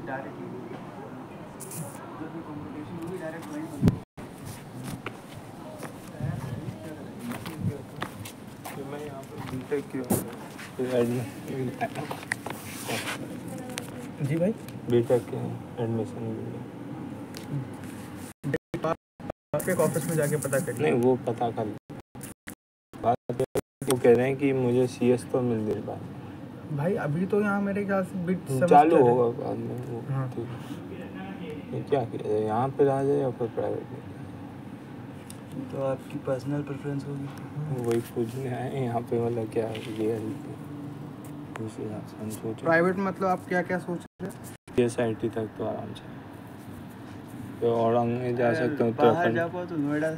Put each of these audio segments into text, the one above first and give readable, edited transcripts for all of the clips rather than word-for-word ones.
Direct competition होगी direct वहीं मैं यहाँ पर बीटेक की जी भाई बीटेक के एडमिशन एक ऑफिस में जाके पता करिए। नहीं वो पता कर बात वो कह रहे हैं कि मुझे CS तो मिल गई बात भाई अभी तो यहाँ मेरे ख्याल से बिट चालू होगा बाद में वो हाँ। ठीक है क्या किया जाए यहाँ पे आ जाए या फिर प्राइवेट में तो आपकी पर्सनल प्रेफरेंस होगी वही पूछने आए यहाँ पे मतलब क्या है ये उस हिसाब से हम सोच प्राइवेट मतलब आप क्या क्या सोच रहे हैं? SIT तक तो आराम से तो और मैं जा सकता हूँ बाहर जा पाओ तो नोएडा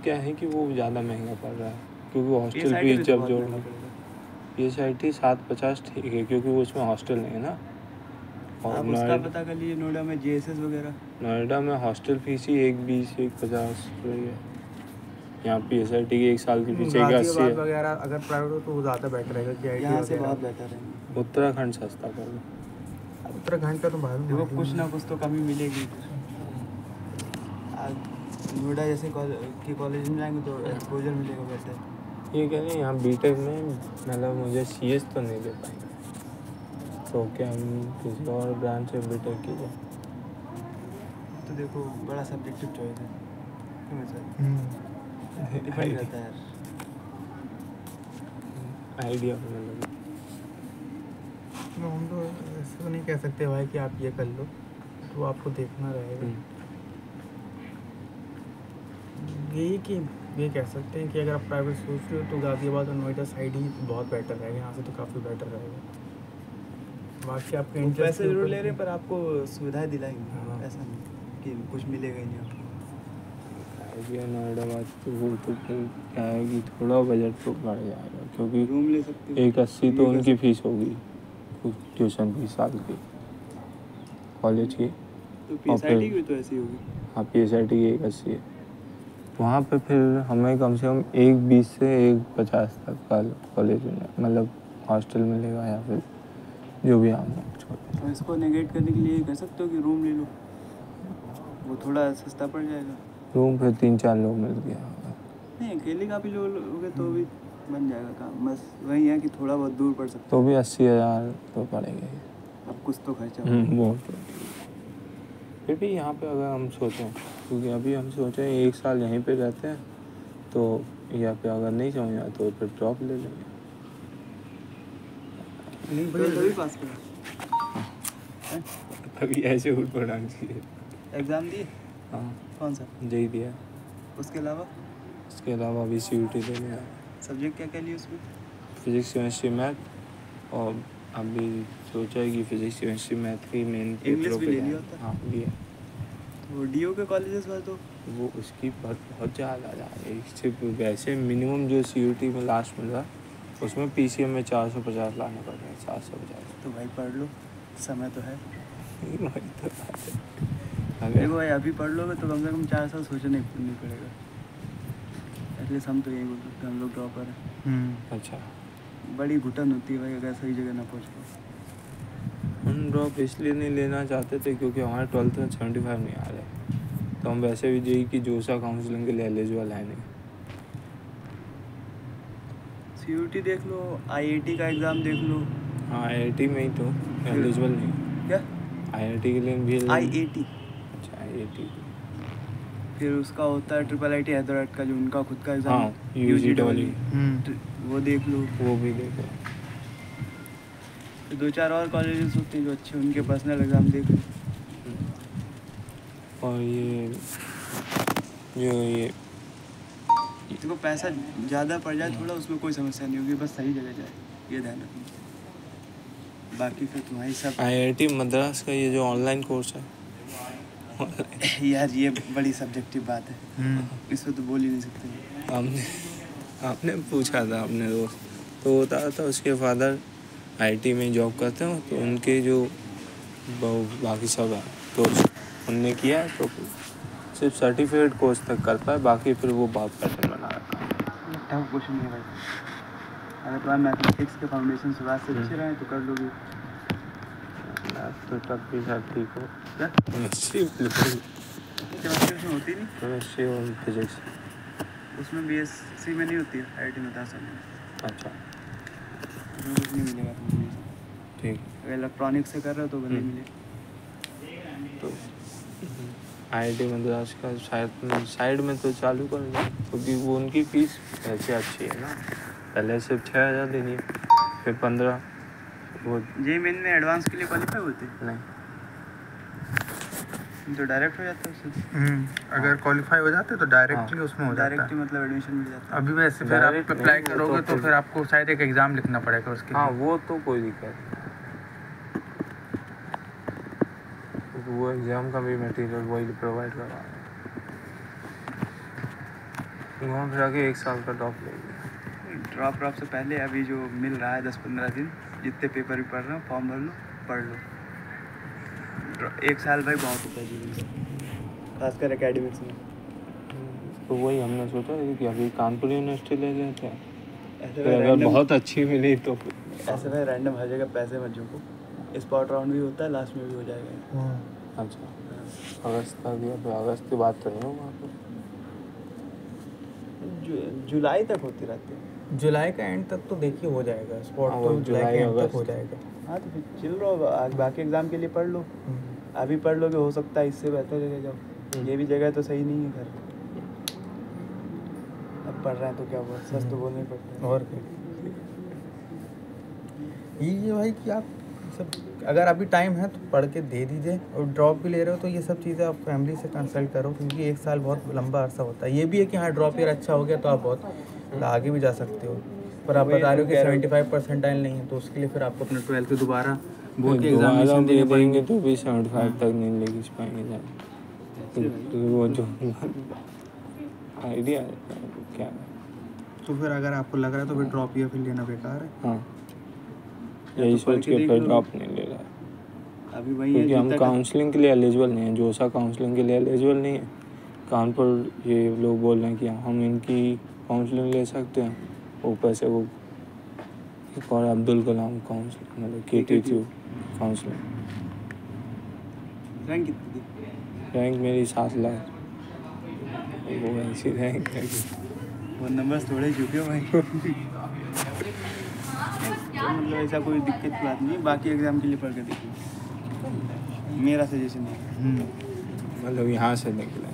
क्या है कि वो ज़्यादा महंगा पड़ रहा है क्योंकि हॉस्टल फीस जब जोड़ना SIT 750 ठीक है क्योंकि वो उसमें हॉस्टल नहीं है ना और आप उसका पता कर लीजिए नोएडा में JSS वगैरह नोएडा में हॉस्टल फीस ही 120 150 रही है यहाँ पे SIT की 1 साल की फीस 80 है वगैरह अगर प्राइवेट हो तो वो ज़्यादा बेटर रहेगा कि यहाँ से बहुत बेहतर है उत्तराखंड सस्ता कर लो उत्तराखंड का तो भाई देखो कुछ ना कुछ तो कमी मिलेगी नोएडा जैसे कॉलेज में जाएंगे तो एक्सपोजर मिलेगा बेटर ये कह रहे हैं यहाँ बीटेक में मतलब मुझे CS तो नहीं दे पाएंगे तो क्या हम किसी और ब्रांच से बीटेक की जाए तो देखो बड़ा सब्जेक्टिव चॉइस है डिपेंड करता है आइडिया मतलब हम तो ऐसे तो नहीं कह सकते भाई कि आप ये कर लो तो आपको देखना रहेगा यही कि ये कह सकते हैं कि अगर आप प्राइवेट सोच रहे हो तो गाज़ियाबाद और नोएडा साइड ही बहुत बेटर रहेगा यहाँ से तो काफ़ी बेटर रहेगा बाकी आपके इंटरेस्ट पैसे जरूर ले रहे हैं पर आपको सुविधाएं दिलाएंगे हाँ। ऐसा नहीं कि कुछ मिलेगा ही नहीं आपको आइडिया नोएडा बात तो वो तो क्या है कि थोड़ा बजट तो बढ़ जाएगा क्योंकि रूम ले सकते हो 180 तो उनकी फ़ीस होगी ट्यूशन फीस साल की कॉलेज की तो PSIT की भी तो ऐसी होगी हाँ PSIT की 180 है वहाँ पे फिर हमें कम से कम 120 से 150 तक का कॉलेज में मतलब हॉस्टल मिलेगा या फिर जो भी हम तो इसको नेगेट करने के लिए कर सकते हो कि रूम ले लो वो थोड़ा सस्ता पड़ जाएगा रूम फिर 3-4 लोग मिल गया नहीं अकेले का भी लोगे तो भी बन जाएगा काम बस वही है कि थोड़ा बहुत दूर पड़ सकता तो भी 80,000 तो पड़ेंगे अब कुछ तो खर्चा वो तो फिर भी यहाँ पे अगर हम सोचें क्योंकि अभी हम सोचें 1 साल यहीं पे रहते हैं तो यहाँ पे अगर नहीं समझ आया तो फिर ड्रॉप ले लेंगे नहीं तभी पास करा तभी ऐसे उठ पड़ाना चाहिए एग्ज़ाम दिए हाँ कौन सा यही दिया उसके अलावा अभी CUT देने हैं सब्जेक्ट क्या क्या लिए उसमें फिजिक्स केमिस्ट्री मैथ और अभी सोचा है कि फिजिक्स केमिस्ट्री मैथ की मेन इंग्लिश भी ले लिया होता हाँ लिया तो DO के कॉलेजेस वाले तो वो उसकी बहुत ज़्यादा जा रही है सिर्फ वैसे मिनिमम जो CUT में लास्ट मिल रहा उसमें PCM में 450 लाने पड़ रहे हैं 450 तो भाई पढ़ लो समय तो है वही तो बात है देखो भाई अभी पढ़ लोगे तो कम से कम 4 साल सोचना नहीं पड़ेगा एटलीस्ट हम तो यही बोल सकते हैं हम लोग ड्रॉपर हैं अच्छा बड़ी घुटन होती है भाई अगर सही जगह ना पहुँच पाओ हम ड्रॉप इसलिए नहीं लेना चाहते थे क्योंकि हमारे 12th में 75 नहीं आ रहे तो हम वैसे भी JEE की जोसा काउंसलिंग के लिए एलिजिबल है नहीं CUT देख लो IIT का एग्ज़ाम देख लो हाँ IIT में ही तो एलिजिबल नहीं क्या IIT के लिए भी IIT अच्छा IIT फिर उसका होता है IIIT हैदराबाद का जो उनका खुद का एग्ज़ाम हाँ UGEE वो देख लो वो भी देखो फिर 2-4 और कॉलेजेस होते हैं जो अच्छे उनके पर्सनल एग्ज़ाम देख लो और ये देखो पैसा ज़्यादा पड़ जाए थोड़ा उसमें कोई समस्या नहीं होगी बस सही जगह जाए ये ध्यान रखना बाकी फिर तुम्हारी सब IIT मद्रास का ये जो ऑनलाइन कोर्स है यार ये बड़ी सब्जेक्टिव बात है इसमें तो बोल ही नहीं सकते आपने पूछा था अपने दोस्त तो बता रहा था उसके फादर IT में जॉब करते हो तो उनके जो बाकी सब है तो उनने किया है तो सिर्फ सर्टिफिकेट कोर्स तक कर पाए बाकी फिर वो बहुत पैटर्न बना रखा है टफ क्वेश्चन नहीं भाई अगर तुम्हारे मैथमेटिक्स के फाउंडेशन शुरुआत से अच्छे रहे तो कर लोगे तो तब भी शायद ठीक हो। क्या केमिस्ट्री केमिस्ट्री में होती नहीं, केमिस्ट्री और फिजिक्स। उसमें BSc में नहीं होती है, IIT में था सब में। अच्छा उसमें कुछ नहीं मिलेगा तुम्हें। ठीक। अगर इलेक्ट्रॉनिक्स से कर रहे हो तो नहीं मिले। तो IIT मद्रास का साइड में तो चालू कर दें, क्योंकि वो उनकी फीस वैसे अच्छी है ना। पहले सिर्फ 6,000 देनी है, फिर 15 वो JEE मेन में एडवांस के लिए क्वालिफाई होते नहीं। तो डायरेक्ट हो जाता है उससे। अगर क्वालिफाई हो जाते तो डायरेक्टली उसमें हो जाता डायरेक्ट है। मतलब एडमिशन मिल जाता है। अभी वैसे फिर आप Direct अप्लाई नहीं, वो करोगे तो तो फिर आपको शायद एक एग्ज़ाम लिखना पड़ेगा उसके हाँ लिए। वो तो कोई दिक्कत नहीं। वो एग्ज़ाम का भी मटेरियल वही प्रोवाइड करवा रहे हैं। वहाँ फिर आके 1 साल का ड्रॉप लेंगे। ड्रॉप से पहले अभी जो मिल रहा है 10-15 दिन, जितने पेपर भी पढ़ रहे हो फॉर्म भर लो, पढ़ लो। 1 साल भाई बहुत होता है जीवन का, खासकर एकेडमिक्स में। तो वही हमने सोचा है कि अभी कानपुर यूनिवर्सिटी ले लेते हैं, ऐसे फिर भाई अगर रैंडम, बहुत अच्छी मिली तो ऐसे भाई रैंडम हर जगह पैसे मत झोंको। स्पॉट राउंड भी होता है, लास्ट में भी हो जाएगा। अच्छा अगस्त तक या फिर अगस्त की बात तो नहीं हो वहाँ पर। जुलाई तक होती रहती है। जुलाई का एंड तक तो देखिए हो जाएगा, स्पॉट हाँ, तो वो जुलाई के एंड तक अगस्त। हो जाएगा। हाँ तो फिर चिल रहो, बाकी एग्ज़ाम के लिए पढ़ लो। अभी पढ़ लोगे हो सकता है इससे बेहतर जगह जाओ। ये भी जगह तो सही नहीं है घर। अब पढ़ रहे हैं तो क्या हुआ, सच तो बोलना ही पड़ता है। और क्या ये भाई कि आप सब अगर अभी टाइम है तो पढ़ के दे दीजिए, और ड्रॉप भी ले रहे हो तो ये सब चीज़ें आप फैमिली से कंसल्ट करो, क्योंकि 1 साल बहुत लंबा अरसा होता है। ये भी है कि हाँ ड्रॉप ईयर अच्छा हो गया तो आप बहुत आगे भी जा सकते हो, पर आप बता रहे हो कि 75 परसेंटाइल नहीं है, तो उसके लिए फिर आपको अपने 12th के दोबारा बोर्ड के एग्जामिनेशन देने पड़ेंगे। तो भी 75 तक नहीं ले पाएंगे ज़्यादा। तो वो जो आइडिया क्या है। तो फिर अगर आपको लग रहा है तो फिर ड्रॉप ईयर फिर लेना बेकार है। हाँ यही सोच के फिर ड्रॉप नहीं ले रहा है, अभी वही है क्योंकि हम जितना काउंसलिंग के लिए एलिजिबल नहीं है। जोसा काउंसलिंग के लिए एलिजिबल नहीं है। कानपुर ये लोग बोल रहे हैं कि हम इनकी काउंसलिंग ले सकते हैं, ऊपर से वो एक और अब्दुल कलाम काउंसलिंग मतलब KTTU काउंसलिंग। रैंक कितनी थी? रैंक मेरी 7 लाख। वो ऐसी रैंक है कि वो नंबर्स थोड़े झुके हो भाई। तो मतलब ऐसा कोई दिक्कत की बात नहीं, बाकी एग्जाम के लिए पढ़ के देखो, मेरा सजेशन है। मतलब यहाँ से निकले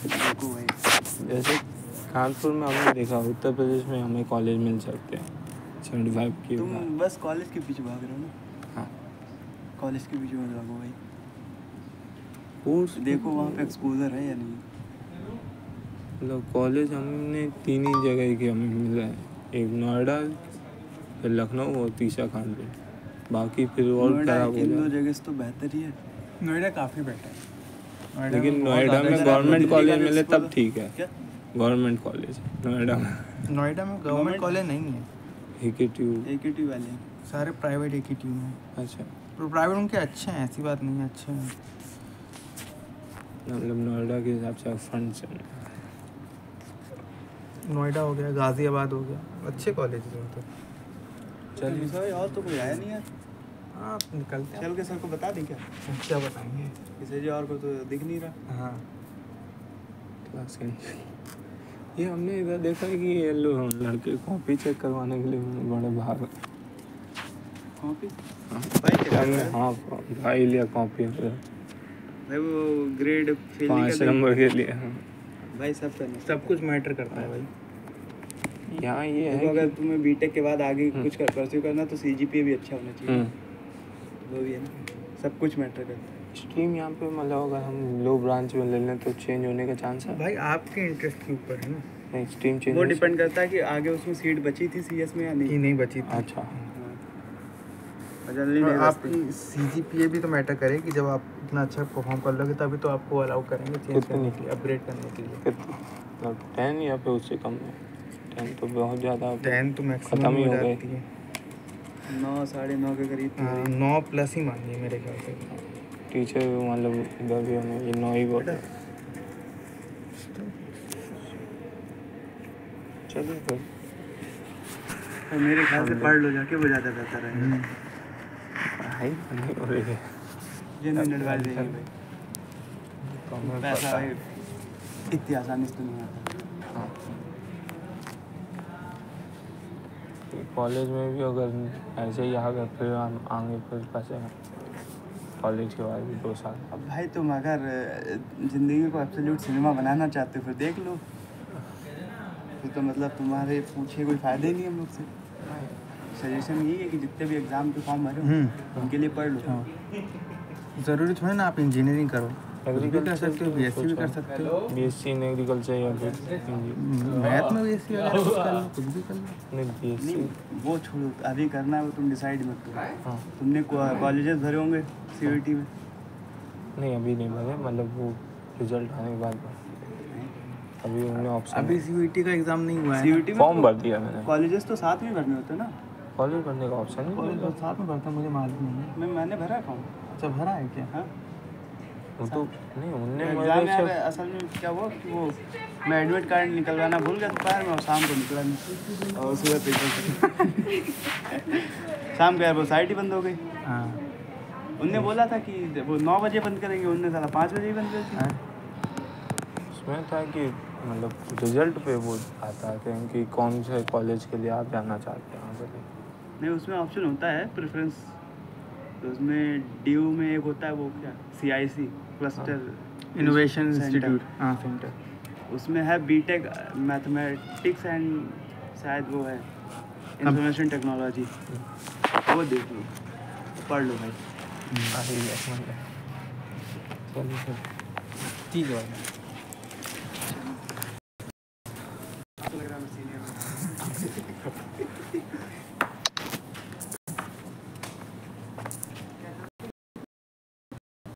देखो भाई, जैसे कानपुर में हमने देखा, उत्तर प्रदेश में हमें कॉलेज मिल सकते हैं 75 की। तुम बस कॉलेज के पीछे भाग रहे हो ना। हाँ कॉलेज के पीछे मत भागो भाई, कोर्स देखो वहाँ पे एक्सपोजर है या नहीं। मतलब कॉलेज हमने 3 ही जगह की हमें मिल रहा है, एक नोएडा, फिर लखनऊ और तीसरा कानपुर। बाकी फिर और नोएडा खराब हो इन 2 जाए। जगह से तो बेहतर ही है। नोएडा काफ़ी बेटर है। लेकिन बहुत नोएडा ज़्यादा में अगर गवर्नमेंट आपको कॉलेज दिल्ली का मिले तब exposure- ठीक है। क्या गवर्नमेंट कॉलेज नोएडा में नोएडा में गवर्नमेंट कॉलेज नहीं है, KTTU। AKT वाले हैं। सारे प्राइवेट AKTU में। अच्छा तो प्राइवेट उनके अच्छे हैं, ऐसी बात नहीं है, अच्छे हैं। मतलब नोएडा के हिसाब से फंड से नोएडा हो गया, गाज़ियाबाद हो गया, अच्छे कॉलेज हैं तो। चलिए सर, और तो कोई आया नहीं यार। हाँ आप निकलते हैं। चल के सर को बता दें क्या, क्या बताएंगे। किसी जी और को तो दिख नहीं रहा। हाँ क्लास ये हमने इधर देखा है कि ये लोग लड़के कॉपी चेक करवाने के लिए बड़े भाग। कॉपी हाँ भाई क्या हमने कर रहा है? हाँ भाई लिया कॉपी भाई वो ग्रेड फेल नहीं 5 कर नंबर के लिए। हाँ भाई सब करना, सब कुछ मैटर करता है भाई। यहाँ ये देखो है अगर कि तुम्हें बीटेक के बाद आगे कुछ परस्यू करना तो CGPA भी अच्छा होना चाहिए। वो भी है ना, सब कुछ मैटर करता है। स्ट्रीम यहाँ पे मतलब अगर हम लो ब्रांच में ले लें तो चेंज होने का चांस है। भाई आपके इंटरेस्ट के ऊपर है ना, नहीं स्ट्रीम चेंज वो डिपेंड करता है कि आगे उसमें सीट बची थी CS में या कि नहीं। नहीं बची थी। अच्छा हाँ। और जल्दी और नहीं बचती। आपकी CGPA भी तो मैटर करे कि जब आप इतना अच्छा परफॉर्म कर लोगे तभी तो आपको अलाउ करेंगे चेंज कितनी? करने के लिए, अपग्रेड करने के लिए। मतलब 10 या फिर उससे कम है। 10 तो बहुत ज़्यादा 10 तो खत्म मैक्सिमम ही हो हो गई। जाती है। 9 साढ़े 9 के करीब थी। 9 प्लस ही मानिए मेरे ख्याल से। टीचर मतलब इधर भी हमें ये 9 ही बोल रहे हैं। चलिए फिर और मेरे ख्याल से पढ़ लो जाके, वो ज़्यादा बेहतर है। पढ़ाई नहीं हो रही है। जेन्युइन एडवाइस देंगे भाई, तो हमें पैसा पता भाई है। इतनी आसानी से तो नहीं आता। हाँ। कॉलेज में भी अगर ऐसे ही आ गए फिर हम आगे फिर फंसे हैं कॉलेज के बाद भी 2 साल। अब भाई तुम अगर ज़िंदगी को एब्सोल्यूट सिनेमा बनाना चाहते हो फिर देख लो, फिर तो मतलब तुम्हारे पूछे कोई फ़ायदा ही नहीं हम लोग से। सजेशन यही है कि जितने भी एग्ज़ाम के फॉर्म भरे हो उनके लिए पढ़ लो। हाँ, ज़रूरी थोड़ा ना आप इंजीनियरिंग करो, कुछ भी कर सकते हो, बीएससी भी कर सकते हो, बीएससी इन एग्रीकल्चर या फिर मैथ में बीएससी वगैरह कुछ कर लो, कुछ भी कर लो। नहीं बीएससी। नहीं वो छोड़ो, अभी करना है वो तुम डिसाइड मत करो। हाँ तुमने कॉलेजेस भरे होंगे सीयूईटी में? नहीं अभी नहीं भरे, मतलब वो रिजल्ट आने के बाद भरे। अभी उन्होंने ऑप्शन अभी सीयूईटी का एग्ज़ाम नहीं हुआ है ना? सीयूईटी में फॉर्म भर दिया मैंने। कॉलेजेस तो साथ में भरने होते हैं ना? कॉलेज भरने का ऑप्शन नहीं कॉलेज मिला। तो साथ में भरता, मुझे मालूम नहीं है। मैंने भरा फॉर्म। अच्छा भरा है क्या? हाँ वो तो नहीं उनने एग्जाम यार मेरे असल में क्या हुआ कि वो मैं एडमिट कार्ड निकलवाना भूल गया दोपहर में और शाम को निकला नहीं और सुबह पेपर शाम को यार वो साइट ही बंद हो गई। हाँ उनने बोला था कि वो 9 बजे बंद करेंगे, उनने साला 5 बजे ही बंद कर दिया। उसमें था कि मतलब रिजल्ट पे वो आता है कि कौन से कॉलेज के लिए आप जाना चाहते हैं वहाँ पर। नहीं उसमें ऑप्शन होता है प्रेफरेंस, तो उसमें ड्यू में एक होता है वो क्या CIC cluster innovation centre. Institute, हाँ सेंटर। उसमें है बीटेक मैथमेटिक्स एंड शायद वो है इंफॉर्मेशन टेक्नोलॉजी, वो देख लो पढ़ लो भाई। चलिए ठीक है।